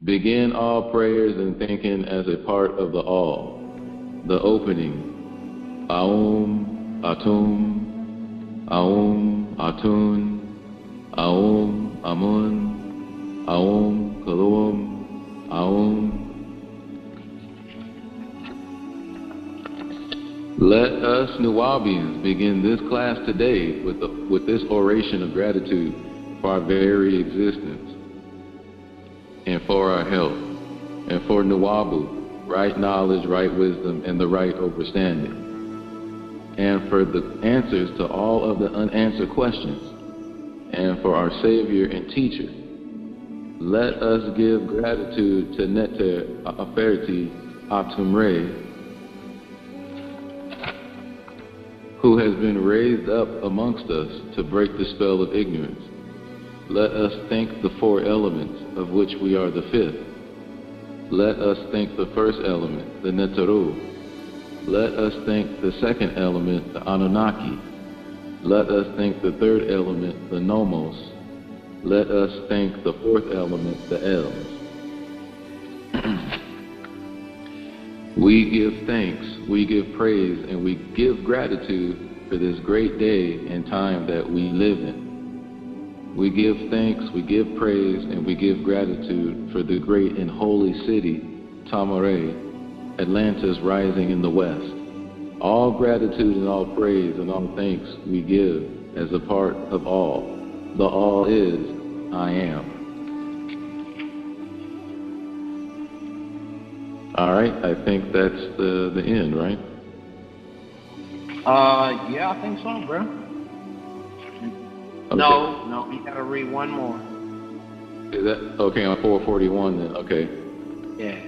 Begin all prayers and thinking as a part of the all. The opening. Aum, Atum, Aum, Atun, Aum, Amun, Aum, Kaluum, Aum. Let us Nuwabians begin this class today with this oration of gratitude for our very existence, and for our health, and for Nuwabu, right knowledge, right wisdom, and the right understanding, and for the answers to all of the unanswered questions, and for our Savior and Teacher. Let us give gratitude to Neter Aferti Atumre, who has been raised up amongst us to break the spell of ignorance. Let us thank the four elements, of which we are the fifth. Let us thank the first element, the Netaru. Let us thank the second element, the Anunnaki. Let us thank the third element, the Nomos. Let us thank the fourth element, the Els. We give thanks, we give praise, and we give gratitude for this great day and time that we live in. We give thanks, we give praise, and we give gratitude for the great and holy city, Tamare, Atlantis rising in the west. All gratitude and all praise and all thanks we give as a part of all. The all is, I am. All right, I think that's the end, right? Yeah, I think so, bro. Okay. No, you gotta read one more. Is that okay on 441 then? Okay. Yeah.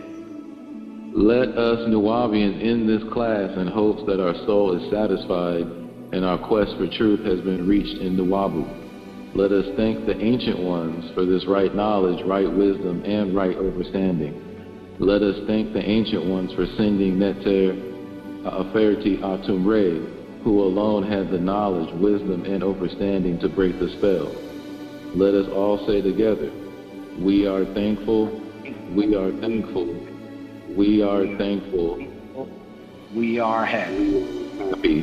Let us Nuwabians end this class in hopes that our soul is satisfied and our quest for truth has been reached in Nuwabu. Let us thank the ancient ones for this right knowledge, right wisdom, and right understanding. Let us thank the ancient ones for sending Neter Aferti Atumre, who alone had the knowledge, wisdom, and understanding to break the spell. Let us all say together, we are thankful, we are thankful, we are thankful, we are happy.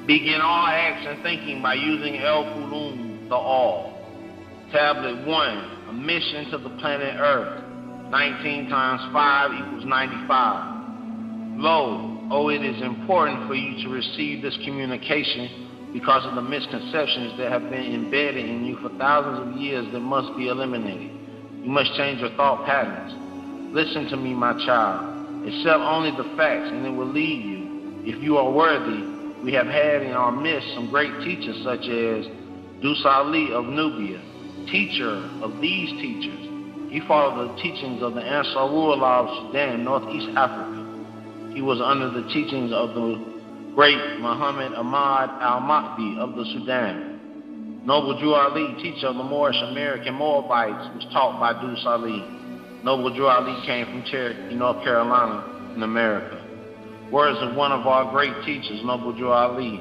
Begin all acts and thinking by using El Kulum, the All. Tablet 1, a mission to the planet Earth. 19 times 5 equals 95. Lo, it is important for you to receive this communication because of the misconceptions that have been embedded in you for thousands of years that must be eliminated. You must change your thought patterns. Listen to me, my child. Accept only the facts and it will lead you. If you are worthy, we have had in our midst some great teachers such as Dusali of Nubia, teacher of these teachers. He followed the teachings of the Ansarullah of Sudan, Northeast Africa. He was under the teachings of the great Muhammad Ahmad al-Mahdi of the Sudan. Noble Drew Ali, teacher of the Moorish American Moabites, was taught by Dus Ali. Noble Drew Ali came from Cherokee, North Carolina, in America. Words of one of our great teachers, Noble Drew Ali.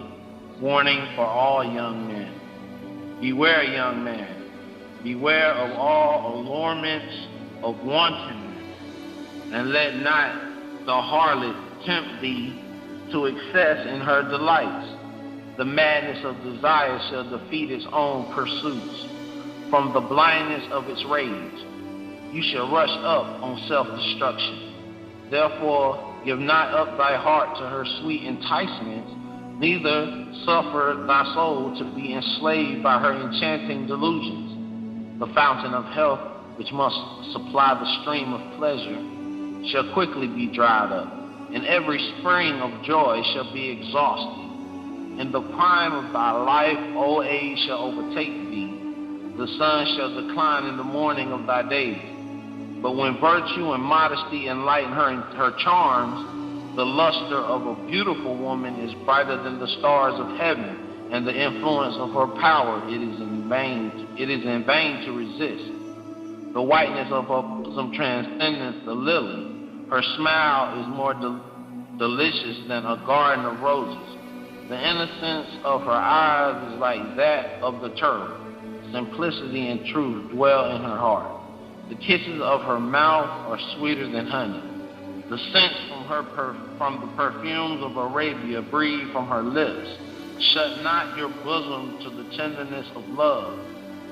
Warning for all young men. Beware, young man. Beware of all allurements of wantonness, and let not the harlot tempt thee to excess in her delights. The madness of desire shall defeat its own pursuits. From the blindness of its rage, you shall rush up on self-destruction. Therefore, give not up thy heart to her sweet enticements, neither suffer thy soul to be enslaved by her enchanting delusions. The fountain of health, which must supply the stream of pleasure, shall quickly be dried up, and every spring of joy shall be exhausted. In the prime of thy life, old age shall overtake thee. The sun shall decline in the morning of thy days. But when virtue and modesty enlighten her charms, the luster of a beautiful woman is brighter than the stars of heaven, and the influence of her power it is in vain to resist. The whiteness of her bosom transcends the lily. Her smile is more delicious than a garden of roses. The innocence of her eyes is like that of the turtle. Simplicity and truth dwell in her heart. The kisses of her mouth are sweeter than honey. The scents from the perfumes of Arabia breathe from her lips. Shut not your bosom to the tenderness of love.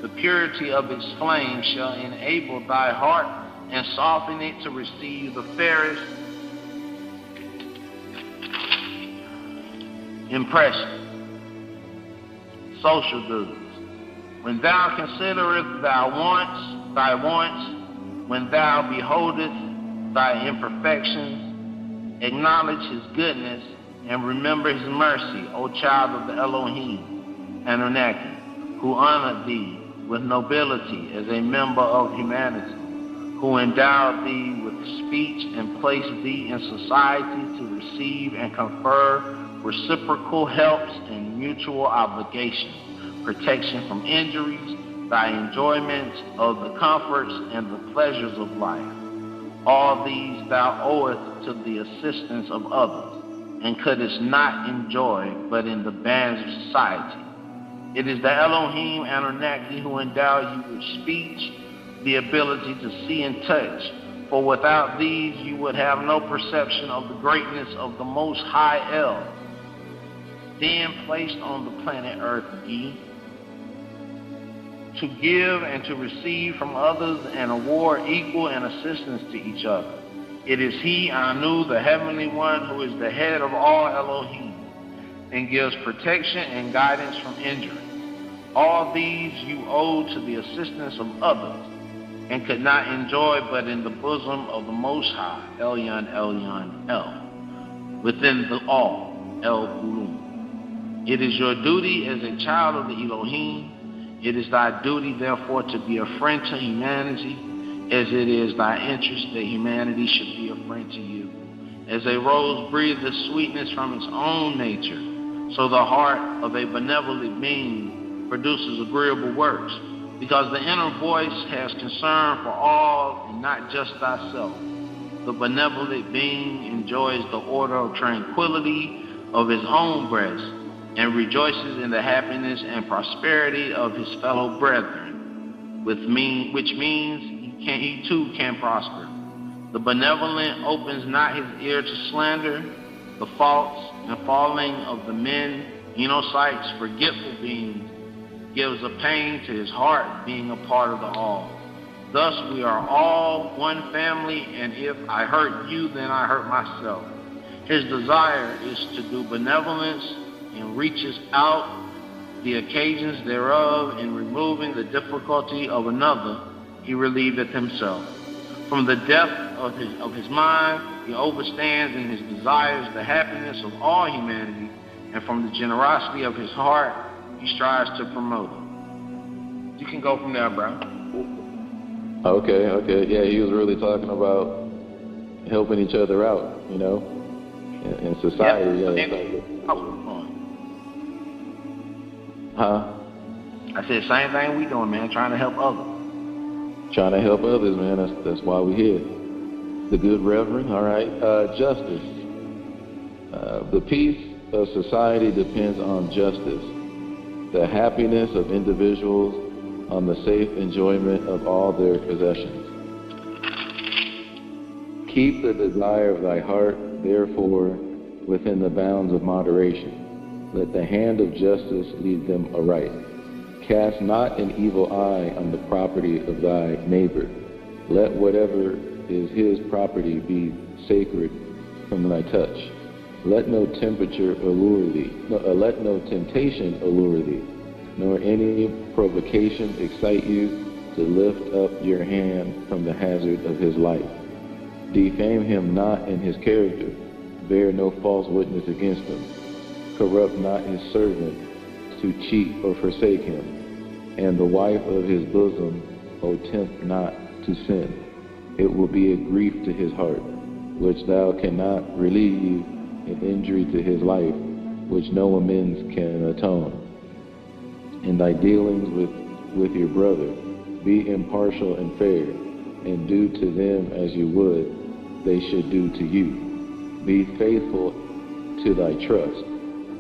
The purity of its flame shall enable thy heart and soften it to receive the fairest impression. Social duties. When thou considerest thy wants, when thou beholdest thy imperfections, acknowledge his goodness and remember his mercy, O child of the Elohim, Anunnaki, who honored thee with nobility as a member of humanity, who endowed thee with speech and placed thee in society to receive and confer reciprocal helps and mutual obligation, protection from injuries, thy enjoyment of the comforts and the pleasures of life. All these thou owest to the assistance of others, and couldst not enjoy but in the bands of society. It is the Elohim Anunnaki who endowed you with speech, the ability to see and touch, for without these you would have no perception of the greatness of the Most High El. Then placed on the planet Earth ye, to give and to receive from others and award equal and assistance to each other. It is he, Anu, the Heavenly One, who is the head of all Elohim, and gives protection and guidance from injury. All these you owe to the assistance of others, and could not enjoy but in the bosom of the Most High, Elyon, Elyon, El, within the all, El Kulum. It is your duty as a child of the Elohim. It is thy duty, therefore, to be a friend to humanity, as it is thy interest that humanity should be a friend to you. As a rose breathes the sweetness from its own nature, so the heart of a benevolent being produces agreeable works, because the inner voice has concern for all and not just thyself. The benevolent being enjoys the order of tranquility of his own breast, and rejoices in the happiness and prosperity of his fellow brethren, which means he too can prosper. The benevolent opens not his ear to slander, the faults and falling of the men, Enocytes, forgetful beings, gives a pain to his heart, being a part of the all. Thus we are all one family, and if I hurt you, then I hurt myself. His desire is to do benevolence and reaches out the occasions thereof. In removing the difficulty of another, he relieveth himself. From the depth of his mind, he overstands in his desires the happiness of all humanity, and from the generosity of his heart, he strives to promote it. You can go from there, bro. Okay. Yeah, he was really talking about helping each other out, you know, in society. Yep. Huh? I said, same thing we doing, man, trying to help others. Trying to help others, man. That's why we're here. The good reverend, all right. Justice. The peace of society depends on justice. The happiness of individuals on the safe enjoyment of all their possessions. Keep the desire of thy heart, therefore, within the bounds of moderation. Let the hand of justice lead them aright. Cast not an evil eye on the property of thy neighbor. Let whatever is his property be sacred from thy touch. Let no temperature allure thee. Let no temptation allure thee, nor any provocation excite you to lift up your hand from the hazard of his life. Defame him not in his character. Bear no false witness against him. Corrupt not his servant to cheat or forsake him. And the wife of his bosom, O tempt not to sin. It will be a grief to his heart, which thou cannot relieve, an injury to his life, which no amends can atone. In thy dealings with your brother, be impartial and fair, and do to them as you would they should do to you. Be faithful to thy trust,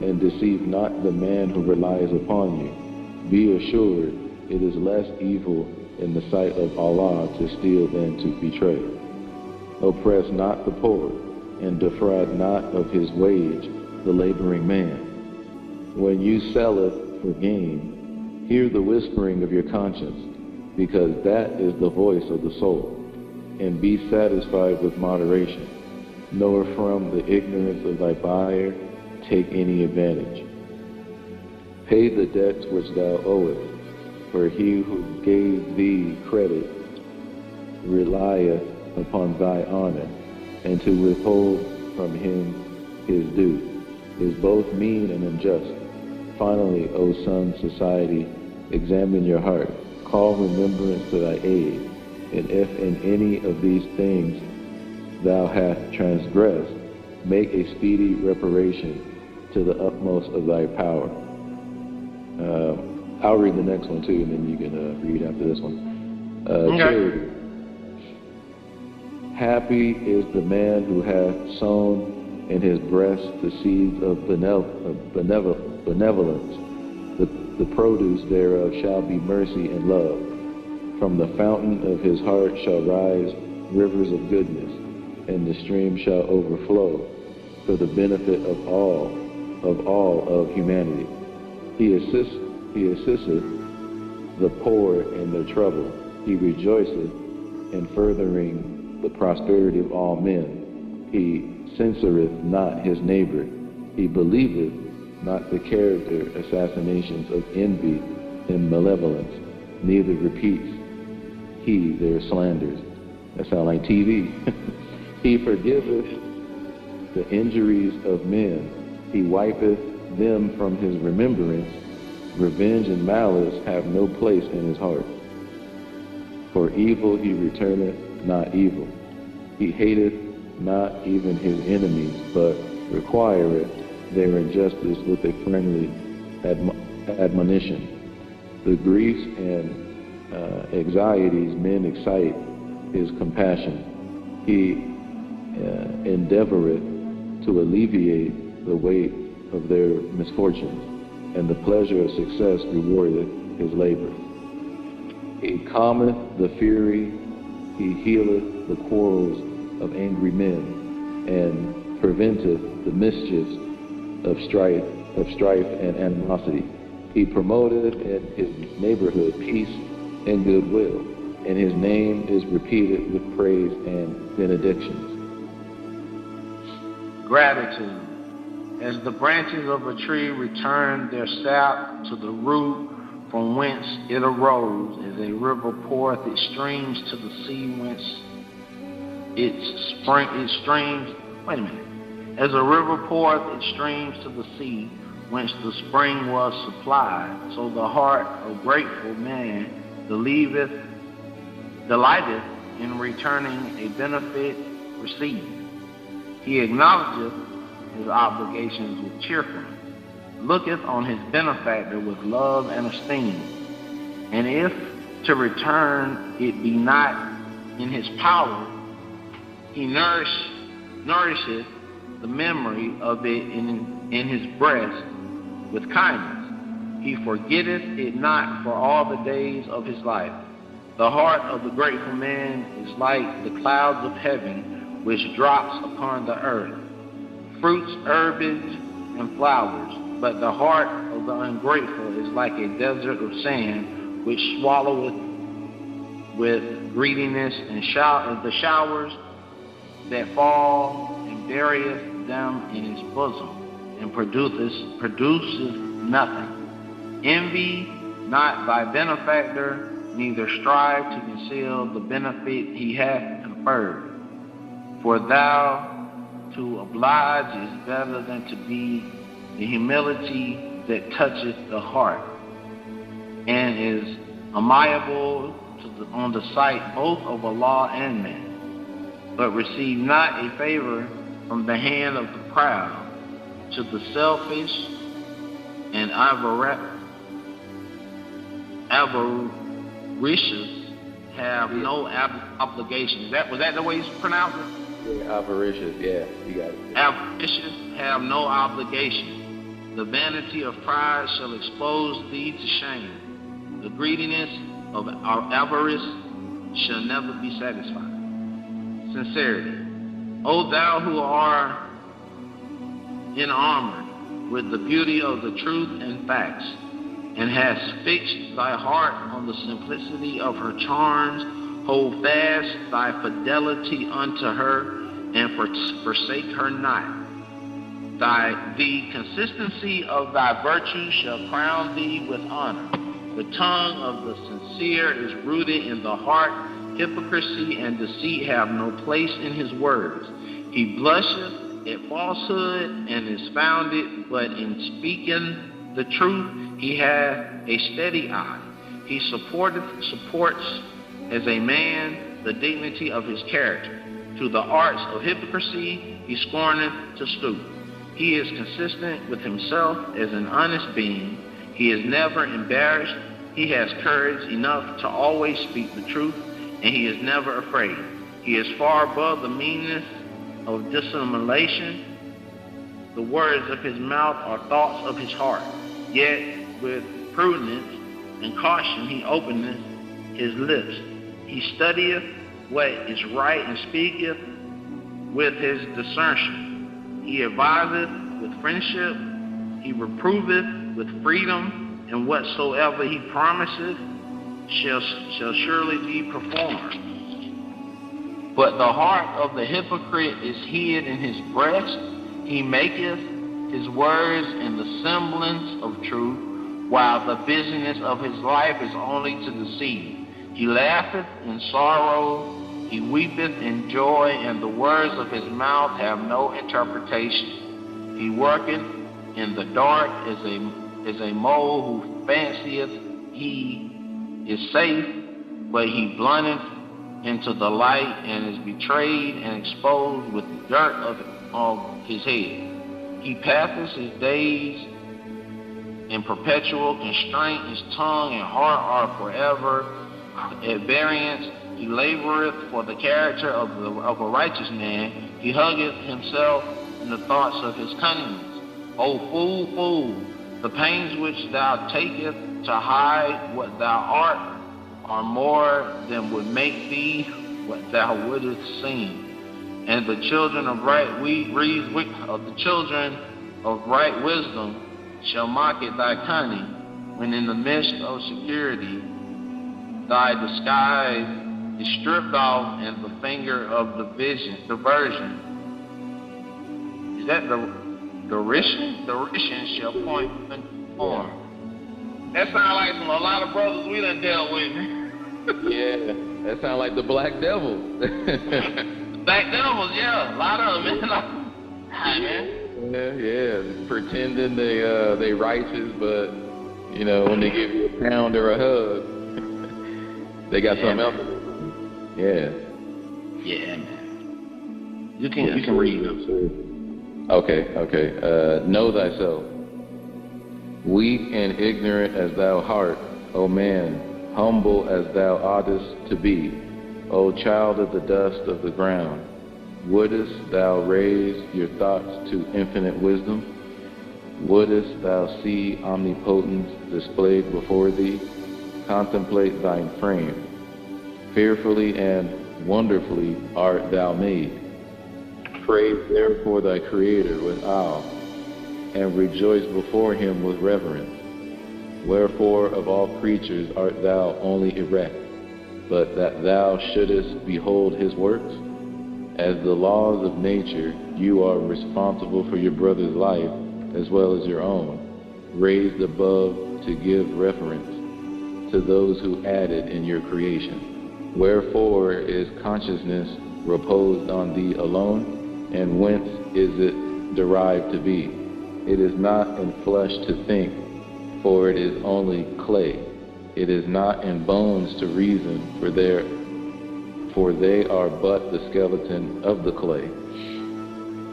and deceive not the man who relies upon you. Be assured it is less evil in the sight of Allah to steal than to betray. Oppress not the poor, and defraud not of his wage the laboring man. When you sell it for gain, hear the whispering of your conscience, because that is the voice of the soul, and be satisfied with moderation, nor from the ignorance of thy buyer take any advantage. Pay the debts which thou owest, for he who gave thee credit relieth upon thy honor, and to withhold from him his due is both mean and unjust. Finally, O son society, examine your heart, call remembrance to thy aid, and if in any of these things thou hast transgressed, make a speedy reparation to the utmost of thy power. I'll read the next one too, and then you can read after this one. Charity. Happy is the man who hath sown in his breast the seeds of benevolence. The produce thereof shall be mercy and love. From the fountain of his heart shall rise rivers of goodness, and the stream shall overflow for the benefit of all of humanity. He assisteth the poor in their trouble. He rejoiceth in furthering the prosperity of all men. He censureth not his neighbor. He believeth not the character assassinations of envy and malevolence, neither repeats he their slanders. That sound like TV. He forgiveth the injuries of men. He wipeth them from his remembrance. Revenge and malice have no place in his heart. For evil he returneth not evil. He hateth not even his enemies, but requireth their injustice with a friendly admonition. The griefs and anxieties men excite his compassion. He endeavoreth to alleviate the weight of their misfortunes, and the pleasure of success rewardeth his labor. He calmeth the fury, he healeth the quarrels of angry men, and preventeth the mischiefs of strife and animosity. He promoteth in his neighborhood peace and goodwill, and his name is repeated with praise and benedictions. Gratitude. As the branches of a tree return their sap to the root from whence it arose, as a river poureth its streams to the sea whence As a river poureth its streams to the sea whence the spring was supplied, so the heart of grateful man delighteth in returning a benefit received. He acknowledgeth his obligations with cheerfulness, looketh on his benefactor with love and esteem, and if to return it be not in his power, he nourisheth the memory of it in his breast with kindness. He forgetteth it not for all the days of his life. The heart of the grateful man is like the clouds of heaven, which drops upon the earth, fruits, herbage, and flowers. But the heart of the ungrateful is like a desert of sand, which swalloweth with greediness and the showers that fall, and buryeth them in his bosom, and produces nothing. Envy not thy benefactor, neither strive to conceal the benefit he hath conferred. For thou to oblige is better than to be the humility that toucheth the heart, and is amiable on the sight both of Allah and man. But receive not a favor from the hand of the proud. To the selfish and avaricious have no obligation. Was that the way you pronounce it? Yeah, avaricious, yeah, you got it. Avaricious have no obligation. The vanity of pride shall expose thee to shame. The greediness of our avarice shall never be satisfied. Sincerity. O thou who art in armor with the beauty of the truth and facts, and hast fixed thy heart on the simplicity of her charms, hold fast thy fidelity unto her, and forsake her not. The consistency of thy virtue shall crown thee with honor. The tongue of the sincere is rooted in the heart. Hypocrisy and deceit have no place in his words. He blusheth at falsehood and is founded, but in speaking the truth he hath a steady eye. He supports as a man the dignity of his character. To the arts of hypocrisy he scorneth to stoop. He is consistent with himself as an honest being. He is never embarrassed. He has courage enough to always speak the truth, and he is never afraid. He is far above the meanness of dissimulation. The words of his mouth are thoughts of his heart. Yet with prudence and caution he openeth his lips. He studieth what is right and speaketh with his discernment. He adviseth with friendship. He reproveth with freedom, and whatsoever he promiseth shall surely be performed. But the heart of the hypocrite is hid in his breast. He maketh his words in the semblance of truth, while the business of his life is only to deceive. He laugheth in sorrow, he weepeth in joy, and the words of his mouth have no interpretation. He worketh in the dark as a mole who fancieth he is safe, but he blunteth into the light and is betrayed and exposed with the dirt of his head. He passeth his days in perpetual constraint. His tongue and heart are forever at variance. He laboreth for the character of a righteous man. He huggeth himself in the thoughts of his cunningness. O fool, fool, the pains which thou takest to hide what thou art are more than would make thee what thou wouldest seem. And the children of right wisdom shall mock at thy cunning, when in the midst of security thy disguise is stripped off, and the finger of diversion. Is that the derision? Derision shall point and form. That sounds like a lot of brothers we done dealt with. Yeah, that sounds like the black devil. Black devils, yeah, a lot of them, man. Yeah, pretending they righteous, but when they give you a pound or a hug, they got something else. Yeah, man. You can read them. Okay. Know thyself. Weak and ignorant as thou art, O man, humble as thou oughtest to be, O child of the dust of the ground. Wouldest thou raise your thoughts to infinite wisdom? Wouldest thou see omnipotence displayed before thee? Contemplate thine frame. Fearfully and wonderfully art thou made. Praise therefore thy Creator with awe, and rejoice before him with reverence. Wherefore of all creatures art thou only erect, but that thou shouldest behold his works? As the laws of nature, you are responsible for your brother's life as well as your own, raised above to give reference to those who added in your creation. Wherefore is consciousness reposed on thee alone, and whence is it derived to be? It is not in flesh to think, for it is only clay. It is not in bones to reason, for they are but the skeleton of the clay.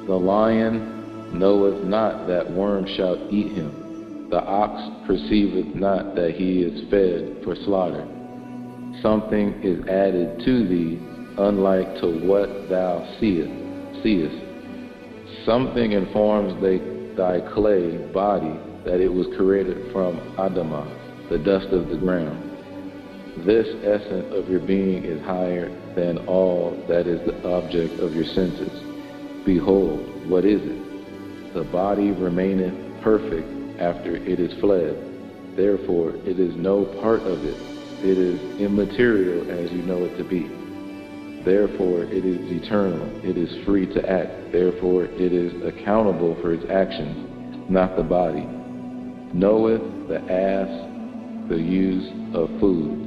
The lion knoweth not that worms shall eat him. The ox perceiveth not that he is fed for slaughter. Something is added to thee, unlike to what thou seest. Something informs thy clay body that it was created from Adamah, the dust of the ground. This essence of your being is higher than all that is the object of your senses. Behold, what is it? The body remaineth perfect after it is fled. Therefore, it is no part of it. It is immaterial as you know it to be. Therefore, it is eternal. It is free to act. Therefore, it is accountable for its actions, not the body. Knoweth the ass the use of food,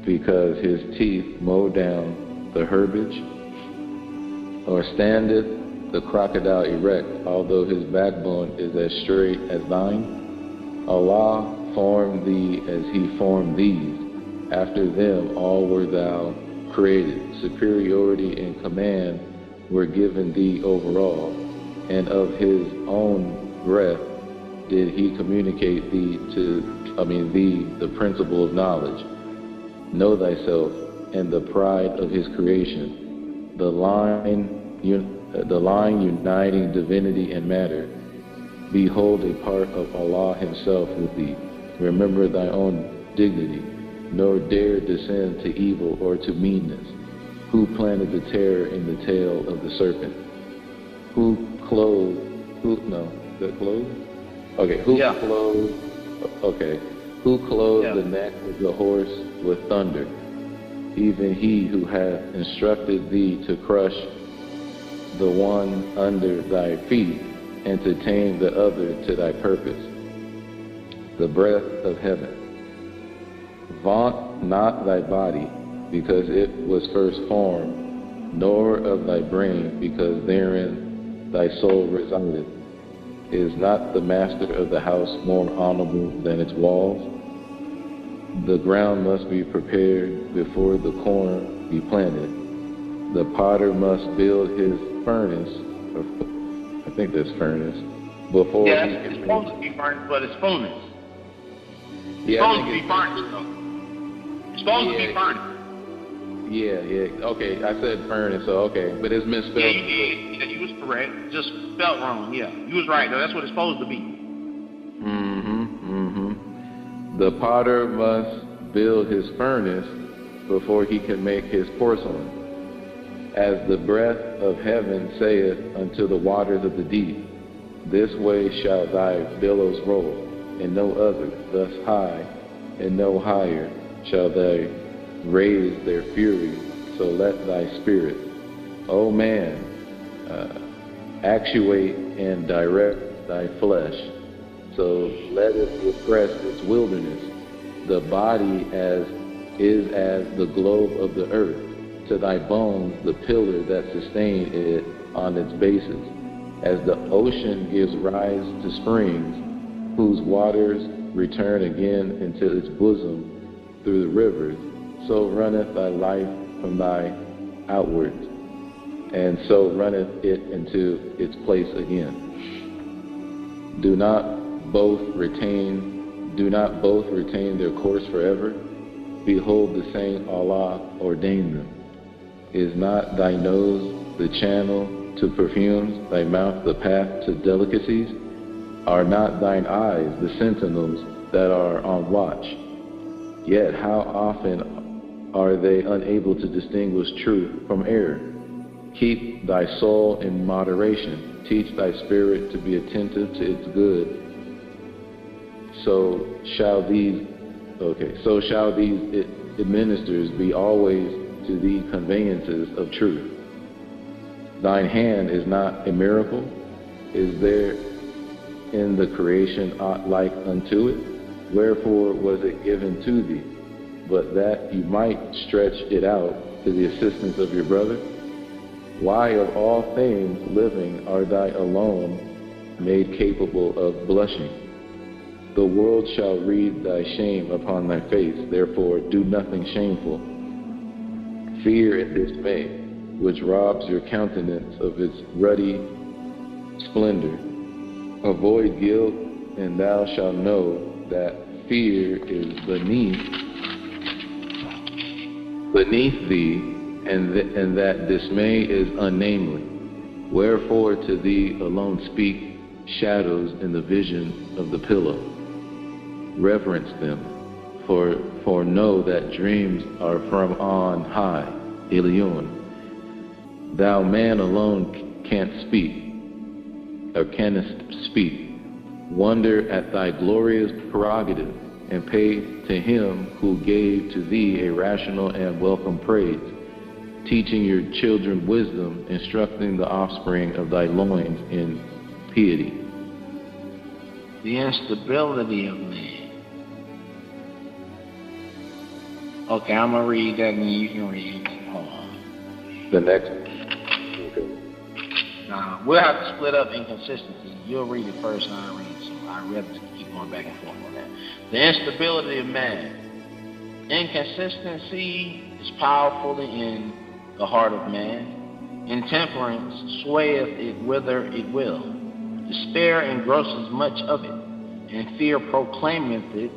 because his teeth mow down the herbage, or standeth the crocodile erect, although his backbone is as straight as thine? Allah formed thee as he formed these. After them all were thou created. Superiority and command were given thee over all, and of his own breath did he communicate thee the principle of knowledge. Know thyself and the pride of his creation, the line uniting divinity and matter. Behold a part of Allah himself with thee. Remember thy own dignity, nor dare descend to evil or to meanness. Who planted the terror in the tail of the serpent? Who clothed the neck of the horse with thunder? Even he who hath instructed thee to crush the one under thy feet, and to tame the other to thy purpose. The breath of heaven. Vaunt not thy body, because it was first formed, nor of thy brain, because therein thy soul resideth. Is not the master of the house more honorable than its walls? The ground must be prepared before the corn be planted. The potter must build his furnace, I think that's furnace, before he can... it's supposed to be furnace, but it's furnace. It's supposed to be furnace, though. It's supposed to be furnace. Yeah, okay, I said furnace, so okay, but it's misspelled. Yeah, you did. Yeah, you was correct. Just spelled wrong, yeah. You was right, though. That's what it's supposed to be. The potter must build his furnace before he can make his porcelain. As the breath of heaven saith unto the waters of the deep, this way shall thy billows roll, and no other, thus high, and no higher shall they raise their fury, so let thy spirit, O man, actuate and direct thy flesh, so let it repress its wilderness. The body is as the globe of the earth, to thy bones the pillar that sustain it on its basis. As the ocean gives rise to springs, whose waters return again into its bosom through the rivers, so runneth thy life from thy outwards, and so runneth it into its place again. Do not both retain their course forever? Behold, the same Allah ordained them. Is not thy nose the channel to perfumes, thy mouth the path to delicacies? Are not thine eyes the sentinels that are on watch? Yet how often are they unable to distinguish truth from error? Keep thy soul in moderation. Teach thy spirit to be attentive to its good. So shall these administers be always to thee conveyances of truth. Thine hand is not a miracle? Is there in the creation aught like unto it? Wherefore was it given to thee, but that you might stretch it out to the assistance of your brother? Why of all things living are thy alone made capable of blushing? The world shall read thy shame upon thy face, therefore do nothing shameful. Fear and dismay, which robs your countenance of its ruddy splendor. Avoid guilt, and thou shalt know that fear is beneath thee, and that dismay is unnamely. Wherefore to thee alone speak shadows in the vision of the pillow. Reverence them, For know that dreams are from on high, Elion. Thou man alone canst speak. Wonder at thy glorious prerogative, and pay to him who gave to thee a rational and welcome praise, teaching your children wisdom, instructing the offspring of thy loins in piety. The instability of man. Okay, I'm going to read that and you can read it. Hold on. The next. Nah, we'll have to split up inconsistency. You'll read it first and I'll read it. So I'd rather keep going back and forth on that. The instability of man. Inconsistency is powerfully in the heart of man. Intemperance swayeth it whither it will. Despair engrosses much of it, and fear proclaimeth it